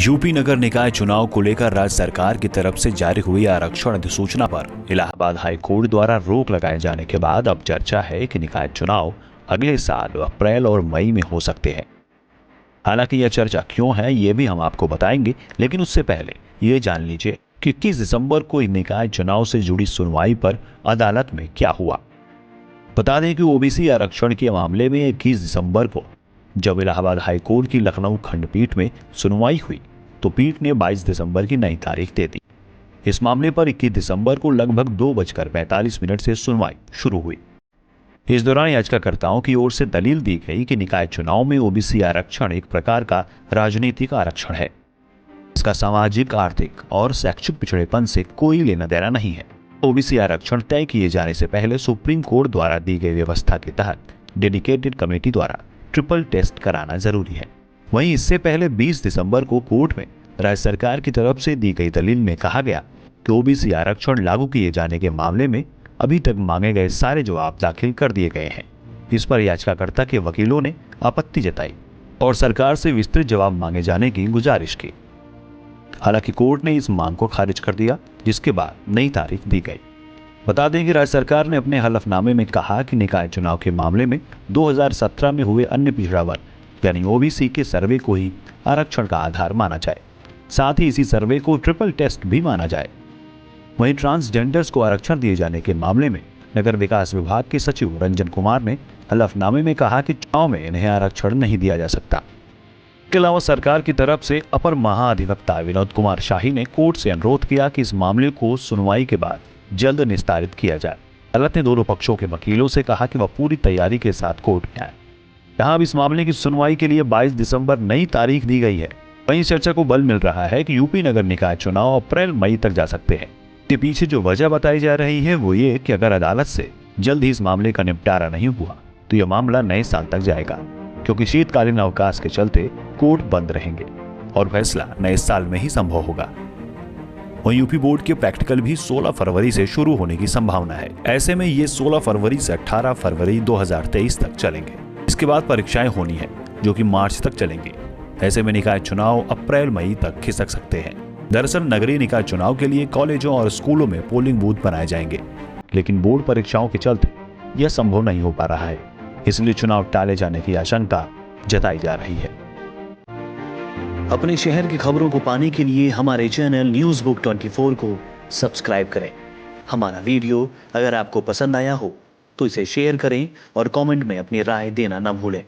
UP नगर निकाय चुनाव को लेकर राज्य सरकार की तरफ से जारी हुई आरक्षण अधिसूचना पर इलाहाबाद हाई कोर्ट द्वारा रोक लगाए जाने के बाद अब चर्चा है कि निकाय चुनाव अगले साल अप्रैल और मई में हो सकते हैं। हालांकि यह चर्चा क्यों है ये भी हम आपको बताएंगे, लेकिन उससे पहले ये जान लीजिए कि 21 दिसंबर को निकाय चुनाव से जुड़ी सुनवाई पर अदालत में क्या हुआ। बता दें कि ओबीसी आरक्षण के मामले में 21 दिसंबर को जब इलाहाबाद हाईकोर्ट की लखनऊ खंडपीठ में सुनवाई हुई तो पीठ ने 22 दिसंबर की नई तारीख दे दी। इस मामले पर 21 दिसंबर को लगभग 2:45 से सुनवाई शुरू हुई। इस दौरान याचिकाकर्ताओं की ओर से दलील दी गई कि निकाय चुनाव में ओबीसी आरक्षण एक प्रकार का राजनीतिक आरक्षण है। इसका सामाजिक, आर्थिक और शैक्षिक पिछड़ेपन से कोई लेना देना नहीं है। ओबीसी आरक्षण तय किए जाने से पहले सुप्रीम कोर्ट द्वारा दी गई व्यवस्था के तहत डेडिकेटेड कमेटी द्वारा ट्रिपल टेस्ट कराना जरूरी है। वहीं इससे पहले 20 दिसंबर को कोर्ट में राज्य सरकार की तरफ से दी गई दलील में कहा गया कि ओबीसी आरक्षण लागू किए जाने के मामले में अभी तक मांगे गए सारे जवाब दाखिल कर दिए गए हैं। इस पर याचिकाकर्ता के वकीलों ने आपत्ति जताई और सरकार से विस्तृत जवाब मांगे जाने की गुजारिश की। हालांकि कोर्ट ने इस मांग को खारिज कर दिया, जिसके बाद नई तारीख दी गई। बता दें कि राज्य सरकार ने अपने हलफनामे में कहा कि निकाय चुनाव के मामले में 2017 में हुए अन्य पिछड़ा वर्ग यानी ओबीसी के सर्वे को ही आरक्षण का आधार माना जाए, साथ ही इसी सर्वे को ट्रिपल टेस्ट भी माना जाए। वहीं ट्रांसजेंडर्स को आरक्षण दिए जाने के मामले में नगर विकास विभाग के सचिव रंजन कुमार ने हलफनामे में कहा कि चुनाव में इन्हें आरक्षण नहीं दिया जा सकता। इसके अलावा सरकार की तरफ से अपर महाधिवक्ता विनोद कुमार शाही ने कोर्ट से अनुरोध किया कि इस मामले को सुनवाई के बाद जल्द निस्तारित किया जाए। अदालत ने दोनों पक्षों के वकीलों से कहा कि वह पूरी तैयारी के साथ कोर्ट में आए। यहाँ अब इस मामले की सुनवाई के लिए 22 दिसंबर नई तारीख दी गई है। वहीं चर्चा को बल मिल रहा है कि यूपी नगर निकाय चुनाव अप्रैल मई तक जा सकते हैं। इसके पीछे जो वजह बताई जा रही है वो ये कि अगर अदालत से जल्द ही इस मामले का निपटारा नहीं हुआ तो यह मामला नए साल तक जाएगा, क्योंकि शीतकालीन अवकाश के चलते कोर्ट बंद रहेंगे और फैसला नए साल में ही संभव होगा। वहीं यूपी बोर्ड के प्रैक्टिकल भी 16 फरवरी से शुरू होने की संभावना है। ऐसे में ये 16 फरवरी से 18 फरवरी 2023 तक चलेंगे। इसके बाद परीक्षाएं होनी है जो कि मार्च तक चलेंगी। ऐसे में निकाय चुनाव अप्रैल मई तक खिसक सकते हैं। दरअसल नगरीय निकाय चुनाव के लिए कॉलेजों और स्कूलों में पोलिंग बूथ बनाए जाएंगे, लेकिन बोर्ड परीक्षाओं के चलते यह संभव नहीं हो पा रहा है। इसलिए चुनाव टाले जाने की आशंका जताई जा रही है। अपने शहर की खबरों को पाने के लिए हमारे चैनल न्यूज बुक 24 को सब्सक्राइब करें। हमारा वीडियो अगर आपको पसंद आया हो तो इसे शेयर करें और कमेंट में अपनी राय देना न भूलें।